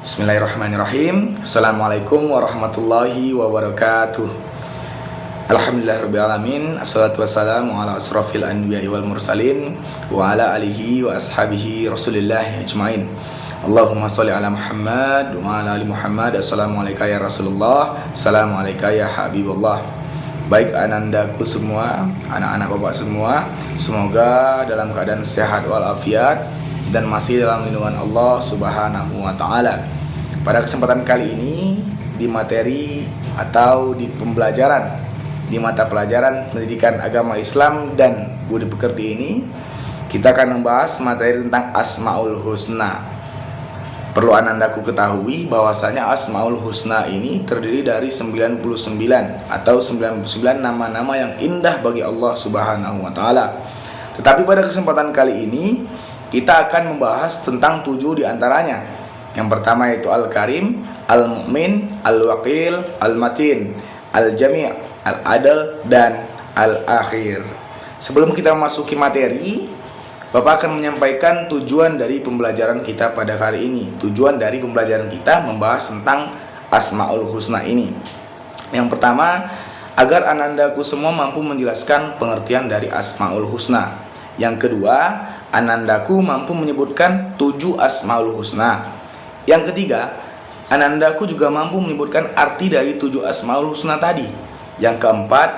Bismillahirrahmanirrahim. Assalamualaikum warahmatullahi wabarakatuh. Alhamdulillahirrabbilalamin. Assalatu wassalamu ala asrafil anbiya'i wal mursalin wa ala alihi wa ashabihi rasulillahi ajmain. Allahumma sholli ala Muhammad wa ala ali Muhammad. Assalamualaikum ya Rasulullah, assalamualaikum ya Habibullah. Baik anandaku semua, anak-anak bapak semua, semoga dalam keadaan sehat walafiat dan masih dalam lindungan Allah Subhanahu wa taala. Pada kesempatan kali ini di materi atau di pembelajaran di mata pelajaran pendidikan agama Islam dan budi pekerti ini, kita akan membahas materi tentang Asmaul Husna. Perlu anandaku ketahui bahwasanya Asmaul Husna ini terdiri dari 99 atau 99 nama-nama yang indah bagi Allah Subhanahu wa taala. Tetapi pada kesempatan kali ini kita akan membahas tentang 7 diantaranya. Yang pertama yaitu Al-Karim, Al-Mu'min, Al-Waqil, Al-Matin, Al-Jami', Al-Adl, dan Al-Akhir. Sebelum kita memasuki materi, Bapak akan menyampaikan tujuan dari pembelajaran kita pada hari ini. Tujuan dari pembelajaran kita membahas tentang Asmaul Husna ini. Yang pertama, agar anandaku semua mampu menjelaskan pengertian dari Asmaul Husna. Yang kedua, anandaku mampu menyebutkan 7 Asmaul Husna. Yang ketiga, anandaku juga mampu menyebutkan arti dari 7 Asmaul Husna tadi. Yang keempat,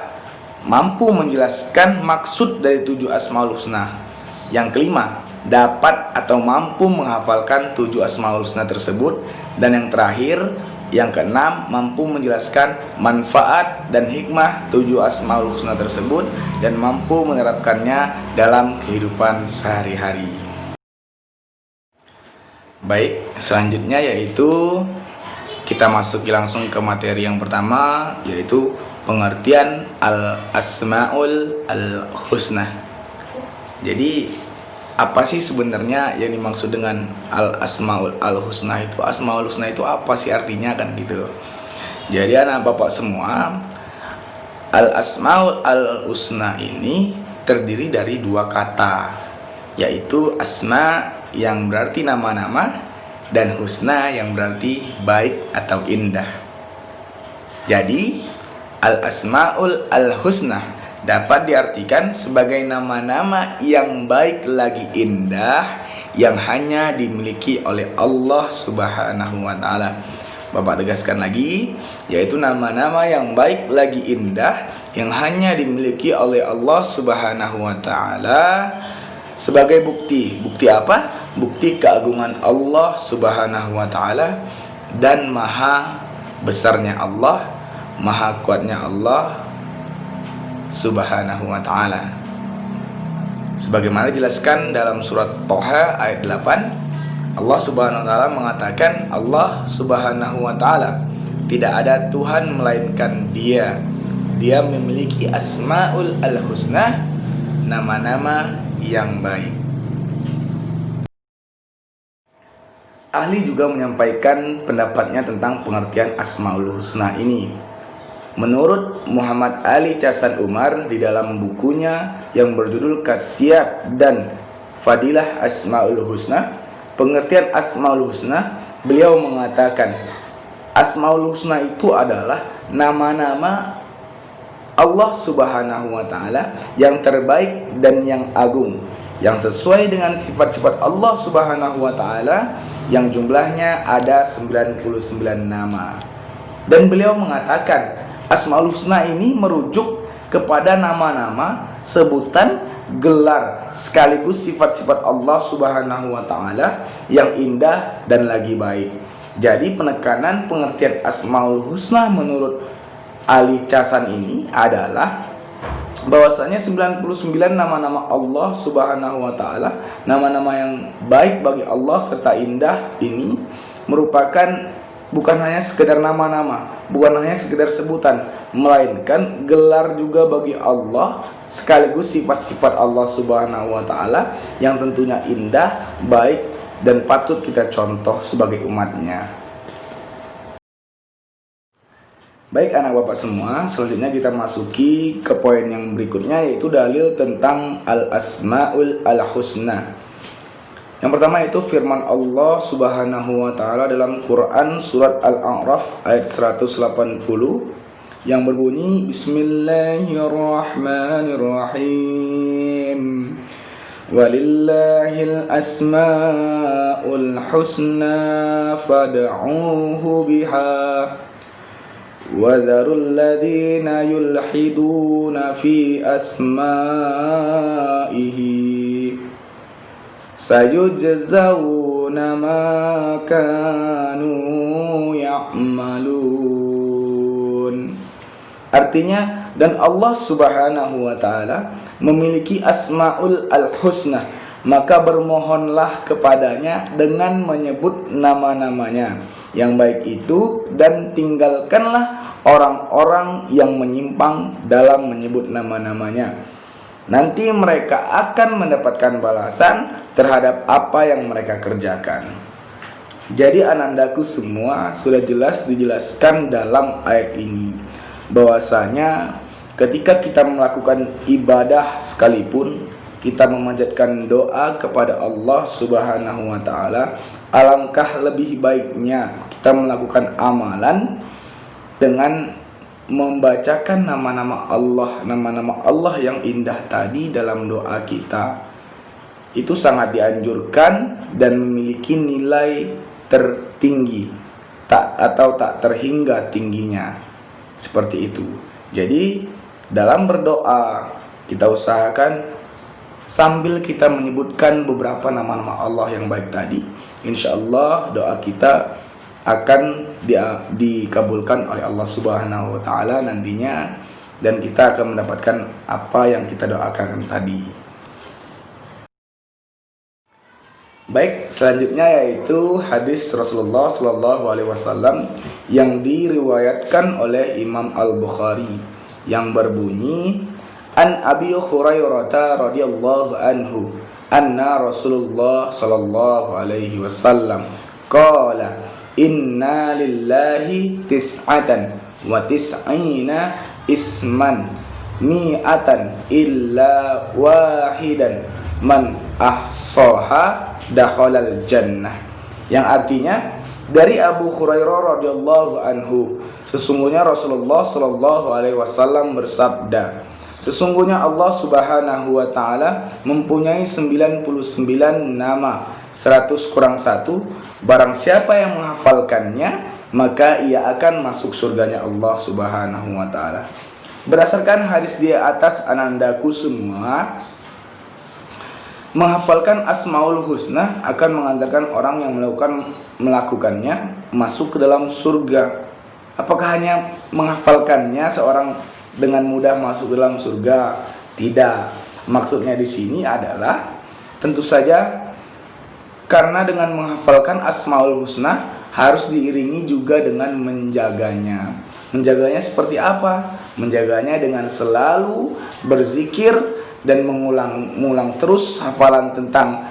mampu menjelaskan maksud dari 7 Asmaul Husna. Yang kelima, dapat atau mampu menghafalkan 7 Asmaul Husna tersebut. Dan yang terakhir, yang keenam, mampu menjelaskan manfaat dan hikmah 7 Asmaul Husna tersebut dan mampu menerapkannya dalam kehidupan sehari-hari. Baik, selanjutnya yaitu kita masuki langsung ke materi yang pertama, yaitu pengertian Al-Asmaul Al-Husna. Jadi apa sih sebenarnya yang dimaksud dengan Al-Asmaul Al-Husna itu? Asmaul Husna itu apa sih artinya kan gitu. Jadi anak bapak semua, Al-Asmaul Al-Husna ini terdiri dari 2 kata, yaitu asma yang berarti nama-nama dan husna yang berarti baik atau indah. Jadi Al-Asmaul Al-Husna dapat diartikan sebagai nama-nama yang baik lagi indah yang hanya dimiliki oleh Allah Subhanahu wa taala. Bapak tegaskan lagi, yaitu nama-nama yang baik lagi indah yang hanya dimiliki oleh Allah Subhanahu wa taala sebagai bukti. Bukti apa? Bukti keagungan Allah Subhanahu wa taala dan maha besarnya Allah, maha kuatnya Allah Subhanahu wa ta'ala. Sebagaimana dijelaskan dalam surat Toha ayat 8, Allah Subhanahu wa ta'ala mengatakan, Allah Subhanahu wa ta'ala tidak ada Tuhan melainkan Dia. Dia memiliki Asmaul Al-Husna, nama-nama yang baik. Ahli juga menyampaikan pendapatnya tentang pengertian Asmaul Husna ini. Menurut Muhammad Ali Casan Umar di dalam bukunya yang berjudul Khasiat dan Fadilah Asmaul Husna, pengertian Asmaul Husna, beliau mengatakan Asmaul Husna itu adalah nama-nama Allah Subhanahu wa taala yang terbaik dan yang agung, yang sesuai dengan sifat-sifat Allah Subhanahu wa taala yang jumlahnya ada 99 nama. Dan beliau mengatakan Asmaul Husna ini merujuk kepada nama-nama, sebutan, gelar, sekaligus sifat-sifat Allah Subhanahu wa taala yang indah dan lagi baik. Jadi penekanan pengertian Asmaul Husna menurut Ali Casan ini adalah bahwasanya 99 nama-nama Allah Subhanahu wa taala, nama-nama yang baik bagi Allah serta indah ini merupakan bukan hanya sekedar nama-nama, bukan hanya sekedar sebutan, melainkan gelar juga bagi Allah sekaligus sifat-sifat Allah Subhanahu wa taala yang tentunya indah, baik dan patut kita contoh sebagai umatnya. Baik anak bapak semua, selanjutnya kita masuki ke poin yang berikutnya, yaitu dalil tentang Al-Asmaul Al-Husna. Yang pertama itu firman Allah Subhanahu wa taala dalam Quran surat Al-A'raf ayat 180 yang berbunyi Bismillahirrahmanirrahim. Walillahil asmaul husna fad'uuhu biha wa dharul ladzina yulhiduna fi asma'ihi sayujzawna ma kanu ya'malun. Artinya, dan Allah Subhanahu wa taala memiliki asmaul al-husna, maka bermohonlah kepadanya dengan menyebut nama-namanya yang baik itu, dan tinggalkanlah orang-orang yang menyimpang dalam menyebut nama-namanya. Nanti mereka akan mendapatkan balasan terhadap apa yang mereka kerjakan. Jadi anandaku semua, sudah jelas dijelaskan dalam ayat ini bahwasanya ketika kita melakukan ibadah sekalipun, kita memanjatkan doa kepada Allah Subhanahu wa taala, alangkah lebih baiknya kita melakukan amalan dengan membacakan nama-nama Allah yang indah tadi dalam doa kita. Itu sangat dianjurkan dan memiliki nilai tertinggi, tak terhingga tingginya. Seperti itu. Jadi dalam berdoa kita usahakan sambil kita menyebutkan beberapa nama-nama Allah yang baik tadi, insya Allah doa kita akan dikabulkan oleh Allah Subhanahu wa taala nantinya, dan kita akan mendapatkan apa yang kita doakan tadi. Baik, selanjutnya yaitu hadis Rasulullah Shallallahu alaihi wasallam yang diriwayatkan oleh Imam Al-Bukhari yang berbunyi An Abi Hurairah radhiyallahu anhu anna Rasulullah Shallallahu alaihi wasallam qala inna lillahi tis'atan wa tis'ina isman mi'atan illa wahidan man ahsaha dakhalal jannah. Yang artinya dari Abu Hurairah radhiyallahu anhu, sesungguhnya Rasulullah sallallahu alaihi wasallam bersabda, sesungguhnya Allah Subhanahu wa taala mempunyai 99 nama 100 kurang 1. Barang siapa yang menghafalkannya, maka ia akan masuk surganya Allah Subhanahu wa taala. Berdasarkan hadis di atas anandaku semua, menghafalkan Asmaul Husna akan mengantarkan orang yang melakukannya masuk ke dalam surga. Apakah hanya menghafalkannya seorang dengan mudah masuk ke dalam surga? Tidak. Maksudnya di sini adalah tentu saja karena dengan menghafalkan Asmaul Husna harus diiringi juga dengan menjaganya. Menjaganya seperti apa? Menjaganya dengan selalu berzikir dan mengulang terus hafalan tentang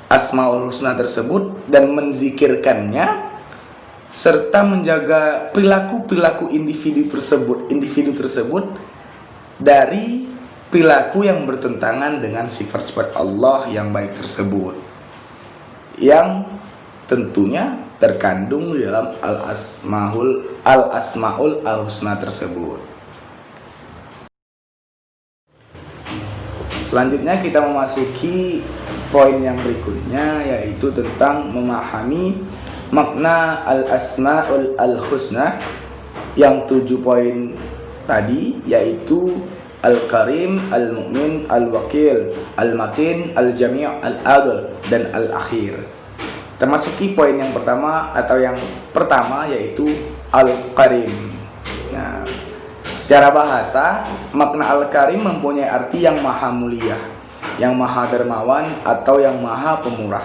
Asmaul Husna tersebut dan menzikirkannya, serta menjaga perilaku individu tersebut dari perilaku yang bertentangan dengan sifat-sifat Allah yang baik tersebut, yang tentunya terkandung di dalam Al-Asmaul Al-Husna tersebut. Selanjutnya kita memasuki poin yang berikutnya, yaitu tentang memahami makna Al-Asmaul Al-Husna yang 7 poin tadi, yaitu Al-Karim, Al-Mu'min, Al-Wakil, Al-Matin, Al-Jami', Al-Adl, dan Al-Akhir. Termasuki poin yang pertama yaitu Al-Karim. Nah, secara bahasa, makna Al-Karim mempunyai arti yang maha mulia, yang maha dermawan, atau yang maha pemurah.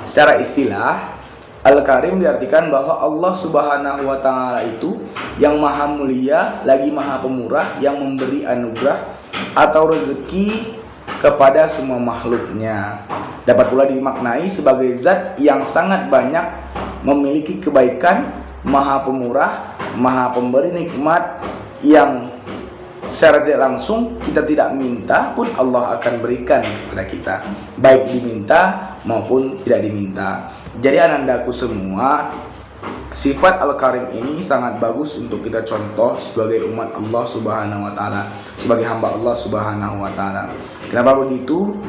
Secara istilah, Al-Karim diartikan bahwa Allah Subhanahu wa ta'ala itu yang maha mulia lagi maha pemurah, yang memberi anugerah atau rezeki kepada semua makhluknya. Dapat pula dimaknai sebagai zat yang sangat banyak memiliki kebaikan, maha pemurah, maha pemberi nikmat, yang secara tidak langsung kita tidak minta pun Allah akan berikan kepada kita, baik diminta maupun tidak diminta. Jadi anandaku semua, sifat Al-Karim ini sangat bagus untuk kita contoh sebagai umat Allah Subhanahu wa taala, sebagai hamba Allah Subhanahu wa taala. Kenapa begitu?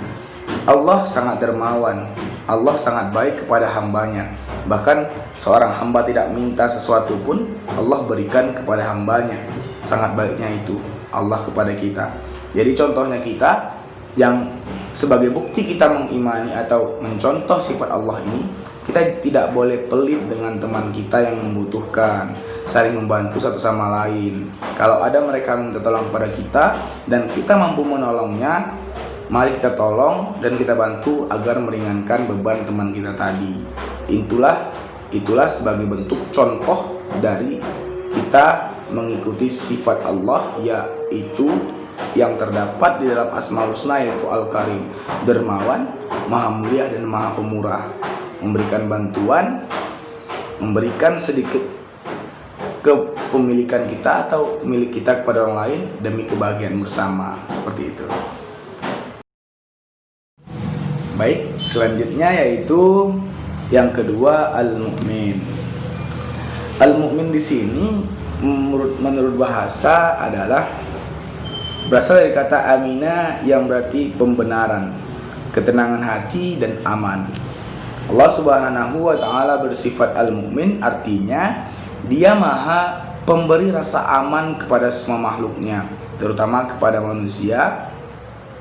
Allah sangat dermawan, Allah sangat baik kepada hambanya. Bahkan seorang hamba tidak minta sesuatu pun Allah berikan kepada hambanya. Sangat baiknya itu Allah kepada kita. Jadi contohnya kita, yang sebagai bukti kita mengimani atau mencontoh sifat Allah ini, kita tidak boleh pelit dengan teman kita yang membutuhkan, saling membantu satu sama lain. Kalau ada mereka minta tolong pada kita dan kita mampu menolongnya, mari kita tolong dan kita bantu agar meringankan beban teman kita tadi. Itulah sebagai bentuk contoh dari kita mengikuti sifat Allah, yaitu yang terdapat di dalam Asmaul Husna, yaitu Al-Karim, dermawan, maha mulia dan maha pemurah, memberikan bantuan, memberikan sedikit kepemilikan kita atau milik kita kepada orang lain demi kebahagiaan bersama, seperti itu. Baik, selanjutnya yaitu yang kedua, al-mu'min. Al-mu'min di sini menurut bahasa adalah berasal dari kata amina yang berarti pembenaran, ketenangan hati dan aman. Allah Subhanahu wa taala bersifat al-mu'min, artinya Dia maha pemberi rasa aman kepada semua makhluknya, terutama kepada manusia.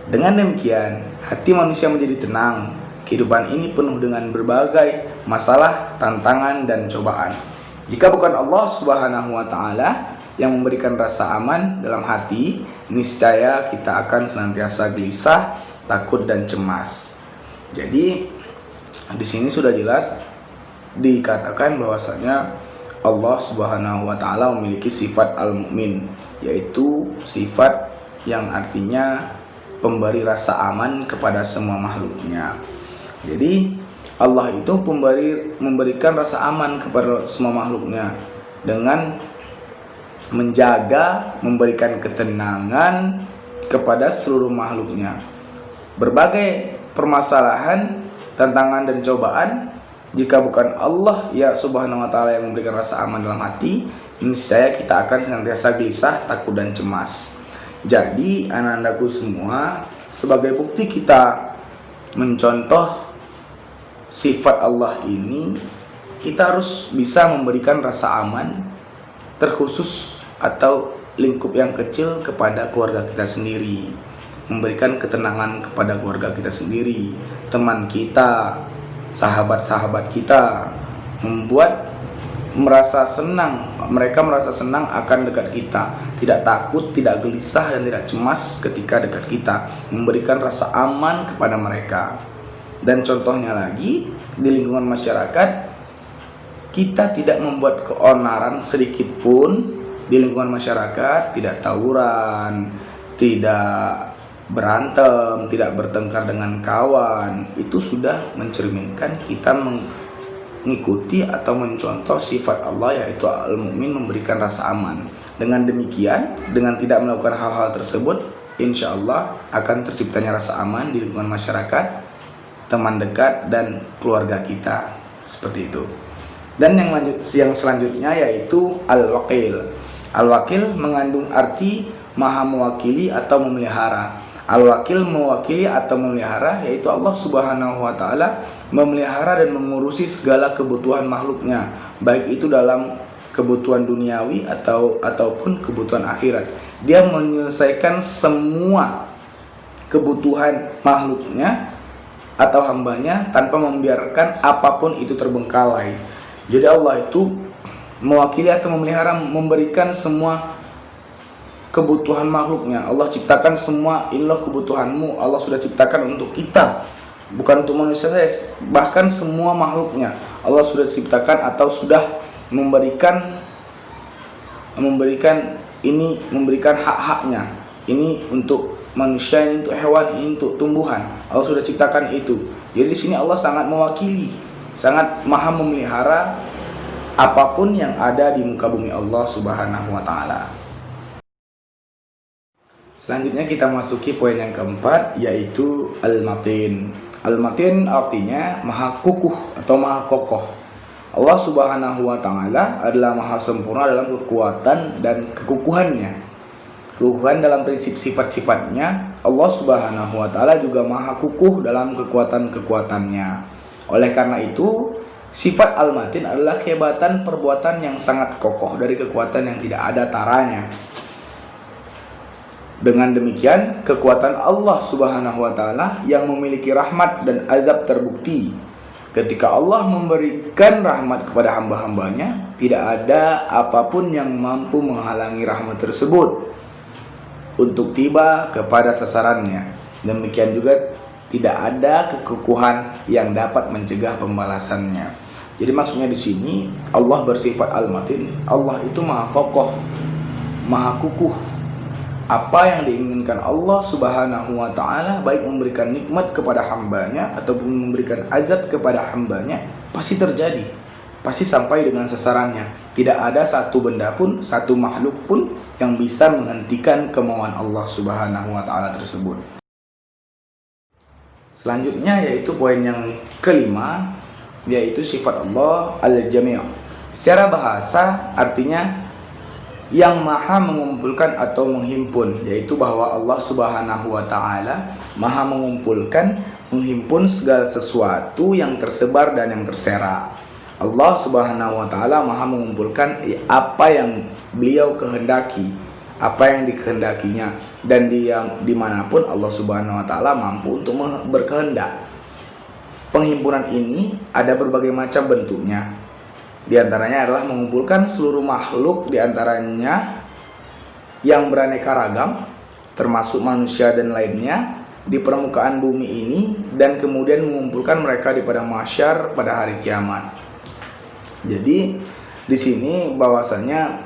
Dengan demikian, hati manusia menjadi tenang. Kehidupan ini penuh dengan berbagai masalah, tantangan, dan cobaan. Jika bukan Allah Subhanahu wa taala yang memberikan rasa aman dalam hati, niscaya kita akan senantiasa gelisah, takut, dan cemas. Jadi di sini sudah jelas dikatakan bahwasanya Allah Subhanahu wa taala memiliki sifat al-mu'min, yaitu sifat yang artinya pemberi rasa aman kepada semua makhluknya. Jadi Allah itu memberikan rasa aman kepada semua makhluknya dengan menjaga, memberikan ketenangan kepada seluruh makhluknya. Berbagai permasalahan, tantangan, dan cobaan, jika bukan Allah ya Subhanahu wa taala yang memberikan rasa aman dalam hati, niscaya kita akan senantiasa gelisah, takut, dan cemas. Jadi anak-anakku semua, sebagai bukti kita mencontoh sifat Allah ini, kita harus bisa memberikan rasa aman terkhusus atau lingkup yang kecil kepada keluarga kita sendiri, memberikan ketenangan kepada keluarga kita sendiri, teman kita, sahabat-sahabat kita, membuat mereka merasa senang akan dekat kita, tidak takut, tidak gelisah, dan tidak cemas ketika dekat kita, memberikan rasa aman kepada mereka. Dan contohnya lagi, di lingkungan masyarakat, kita tidak membuat keonaran sedikit pun di lingkungan masyarakat, tidak tawuran, tidak berantem, tidak bertengkar dengan kawan. Itu sudah mencerminkan kita mengikuti atau mencontoh sifat Allah, yaitu al-mu'min, memberikan rasa aman. Dengan demikian, dengan tidak melakukan hal-hal tersebut, insya Allah akan terciptanya rasa aman di lingkungan masyarakat, teman dekat, dan keluarga kita. Seperti itu. Dan yang selanjutnya yaitu al-wakil. Al-wakil mengandung arti maha mewakili atau memelihara. Al-wakil mewakili atau memelihara, yaitu Allah Subhanahu wa taala memelihara dan mengurusi segala kebutuhan makhluknya, baik itu dalam kebutuhan duniawi ataupun kebutuhan akhirat. Dia menyelesaikan semua kebutuhan makhluknya atau hambanya tanpa membiarkan apapun itu terbengkalai. Jadi Allah itu mewakili atau memelihara, memberikan semua kebutuhan makhluknya. Allah ciptakan semua, inilah kebutuhanmu. Allah sudah ciptakan untuk kita, bukan untuk manusia saja, bahkan semua makhluknya Allah sudah ciptakan atau sudah memberikan hak-haknya. Ini untuk manusia, ini untuk hewan, ini untuk tumbuhan. Allah sudah ciptakan itu. Jadi di sini Allah sangat mewakili, sangat maha memelihara apapun yang ada di muka bumi Allah Subhanahu wa taala. Selanjutnya kita masuki poin yang keempat, yaitu al-matin. Al-matin artinya maha kukuh atau maha kokoh. Allah Subhanahu wa Ta'ala adalah maha sempurna dalam kekuatan dan kekukuhannya. Kekukuhan dalam prinsip sifat-sifatnya. Allah Subhanahu wa Ta'ala juga maha kukuh dalam kekuatan-kekuatannya. Oleh karena itu, sifat al-matin adalah kehebatan perbuatan yang sangat kokoh dari kekuatan yang tidak ada taranya. Dengan demikian, kekuatan Allah Subhanahu wa Ta'ala yang memiliki rahmat dan azab terbukti. Ketika Allah memberikan rahmat kepada hamba-hambanya, tidak ada apapun yang mampu menghalangi rahmat tersebut untuk tiba kepada sasarannya. Demikian juga tidak ada kekukuhan yang dapat mencegah pembalasannya. Jadi maksudnya di sini Allah bersifat al-matin. Allah itu maha kokoh, maha kukuh. Apa yang diinginkan Allah Subhanahu wa Ta'ala, baik memberikan nikmat kepada hambanya ataupun memberikan azab kepada hambanya, pasti terjadi, pasti sampai dengan sasarannya. Tidak ada satu benda pun, satu makhluk pun yang bisa menghentikan kemauan Allah Subhanahu wa Ta'ala tersebut. Selanjutnya yaitu poin yang kelima, yaitu sifat Allah al-jami'. Secara bahasa artinya yang maha mengumpulkan atau menghimpun, yaitu bahwa Allah Subhanahu wa Ta'ala maha mengumpulkan, menghimpun segala sesuatu yang tersebar dan yang terserak. Allah Subhanahu wa Ta'ala maha mengumpulkan apa yang beliau kehendaki, apa yang dikehendakinya, dan dimanapun Allah Subhanahu wa Ta'ala mampu untuk berkehendak. Penghimpunan ini ada berbagai macam bentuknya. Di antaranya adalah mengumpulkan seluruh makhluk, di antaranya yang beraneka ragam, termasuk manusia dan lainnya, di permukaan bumi ini, dan kemudian mengumpulkan mereka di padang mahsyar pada hari kiamat. Jadi di sini bahwasanya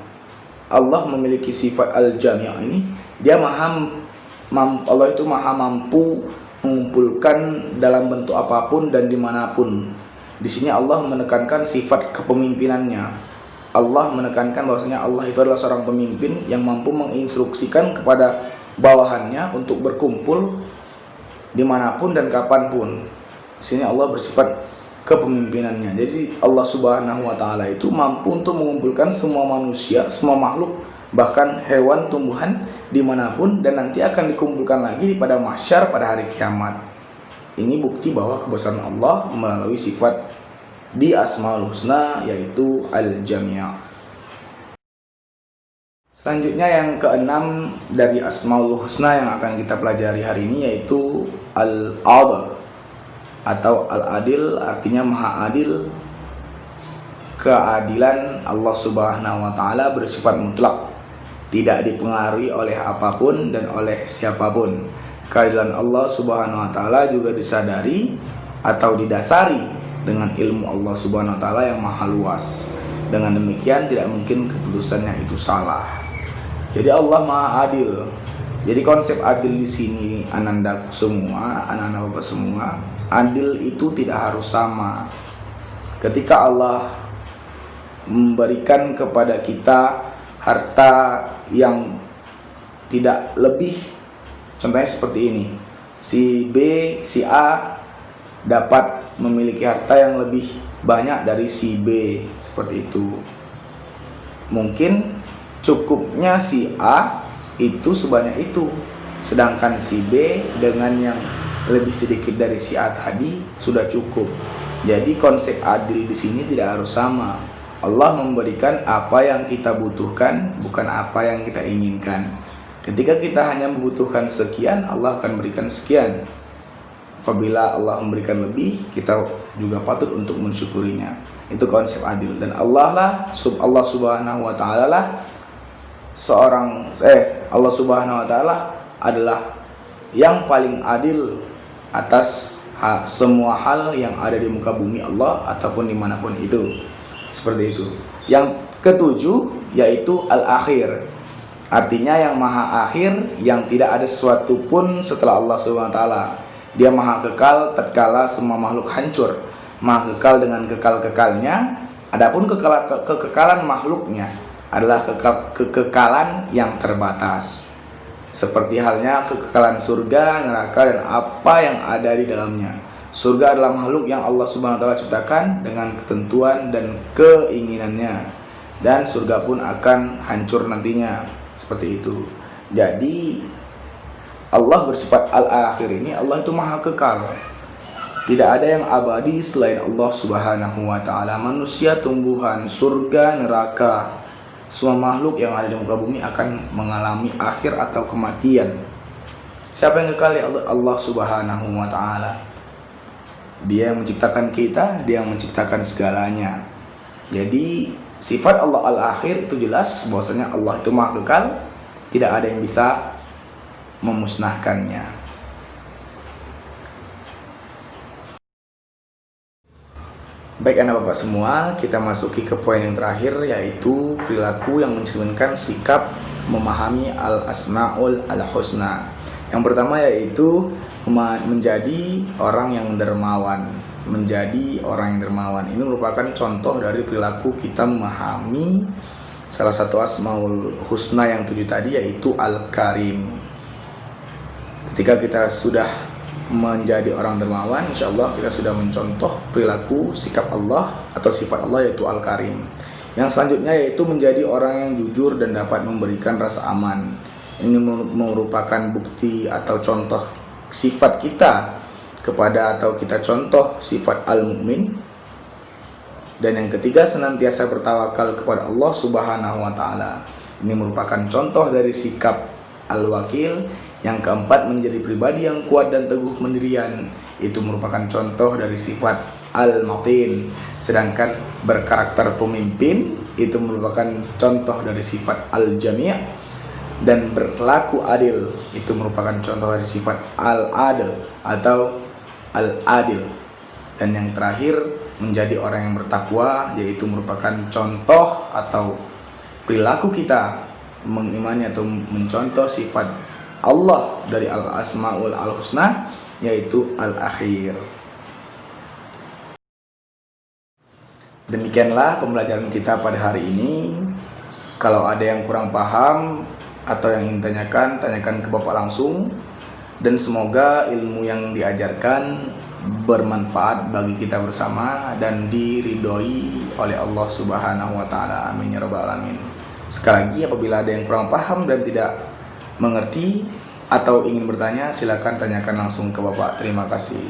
Allah memiliki sifat al-jami' ini, Allah itu maha mampu mengumpulkan dalam bentuk apapun dan dimanapun. Di sini Allah menekankan sifat kepemimpinannya. Allah menekankan bahwasanya Allah itu adalah seorang pemimpin yang mampu menginstruksikan kepada bawahannya untuk berkumpul dimanapun dan kapanpun. Di sini Allah bersifat kepemimpinannya. Jadi Allah Subhanahu wa Ta'ala itu mampu untuk mengumpulkan semua manusia, semua makhluk, bahkan hewan, tumbuhan dimanapun, dan nanti akan dikumpulkan lagi pada mahsyar pada hari kiamat. Ini bukti bahwa kebesaran Allah melalui sifat di Asmaul Husna, yaitu Al-Jami'. Selanjutnya yang keenam dari Asmaul Husna yang akan kita pelajari hari ini, yaitu Al-Adil atau Al-Adil, artinya Maha Adil. Keadilan Allah Subhanahu wa Ta'ala bersifat mutlak, tidak dipengaruhi oleh apapun dan oleh siapapun. Keadilan Allah Subhanahu wa Ta'ala juga disadari atau didasari dengan ilmu Allah Subhanahu wa Ta'ala yang maha luas. Dengan demikian tidak mungkin keputusannya itu salah. Jadi Allah maha adil. Jadi konsep adil di sini, anandaku semua, anak-anak bapak semua, adil itu tidak harus sama. Ketika Allah memberikan kepada kita harta yang tidak lebih, contohnya seperti ini, si B, si A dapat memiliki harta yang lebih banyak dari si B, seperti itu. Mungkin cukupnya si A itu sebanyak itu, sedangkan si B dengan yang lebih sedikit dari si A tadi sudah cukup. Jadi konsep adil di sini tidak harus sama. Allah memberikan apa yang kita butuhkan, bukan apa yang kita inginkan. Ketika kita hanya membutuhkan sekian, Allah akan berikan sekian. Apabila Allah memberikan lebih, kita juga patut untuk mensyukurinya. Itu konsep adil. Dan Allah Subhanahu wa Ta'ala lah Allah Subhanahu wa Ta'ala adalah yang paling adil atas semua hal yang ada di muka bumi Allah ataupun dimanapun itu. Seperti itu. Yang ketujuh yaitu al-akhir, artinya yang maha akhir, yang tidak ada sesuatu pun setelah Allah Subhanahu wa Ta'ala. Dia maha kekal tatkala semua makhluk hancur, maha kekal dengan kekal-kekalnya. Adapun kekekalan makhluknya adalah kekekalan yang terbatas. seperti halnya kekekalan surga, neraka, dan apa yang ada di dalamnya. Surga adalah makhluk yang Allah Subhanahu wa taala ciptakan dengan ketentuan dan keinginannya, dan surga pun akan hancur nantinya. Seperti itu. Jadi Allah bersifat al-akhir ini, Allah itu maha kekal. Tidak ada yang abadi selain Allah Subhanahu wa taala. Manusia, tumbuhan, surga, neraka, semua makhluk yang ada di muka bumi akan mengalami akhir atau kematian. Siapa yang kekal? Allah Subhanahu wa taala. Dia yang menciptakan kita, Dia yang menciptakan segalanya. Jadi sifat Allah al-akhir itu jelas bahwasanya Allah itu maha kekal, tidak ada yang bisa memusnahkannya. Baik anak bapak semua, kita masuki ke poin yang terakhir, yaitu perilaku yang mencerminkan sikap memahami al-asma'ul al-husna. Yang pertama yaitu menjadi orang yang dermawan. Menjadi orang yang dermawan ini merupakan contoh dari perilaku kita memahami salah satu asmaul husna yang 7 tadi, yaitu al-karim. Ketika kita sudah menjadi orang dermawan, insya Allah kita sudah mencontoh perilaku sikap Allah atau sifat Allah, yaitu al-karim. Yang selanjutnya yaitu menjadi orang yang jujur dan dapat memberikan rasa aman. Ini merupakan bukti atau contoh sifat kita kepada, atau kita contoh sifat al-mu'min. Dan yang ketiga, senantiasa bertawakal kepada Allah Subhanahu wa taala. Ini merupakan contoh dari sikap al-wakil. Yang keempat, menjadi pribadi yang kuat dan teguh pendirian. Itu merupakan contoh dari sifat al-matin. Sedangkan berkarakter pemimpin itu merupakan contoh dari sifat al-jami'. Dan berlaku adil itu merupakan contoh dari sifat al-adil atau al-adil. Dan yang terakhir, menjadi orang yang bertakwa, yaitu merupakan contoh atau perilaku kita mengimani atau mencontoh sifat Allah dari al-asma'ul al-husna, yaitu al-akhir. Demikianlah pembelajaran kita pada hari ini. Kalau ada yang kurang paham atau yang ingin tanyakan ke Bapak langsung. Dan semoga ilmu yang diajarkan bermanfaat bagi kita bersama dan diridhoi oleh Allah Subhanahu wa taala. Amin ya rabbal alamin. Sekali lagi, apabila ada yang kurang paham dan tidak mengerti atau ingin bertanya, silakan tanyakan langsung ke Bapak. Terima kasih.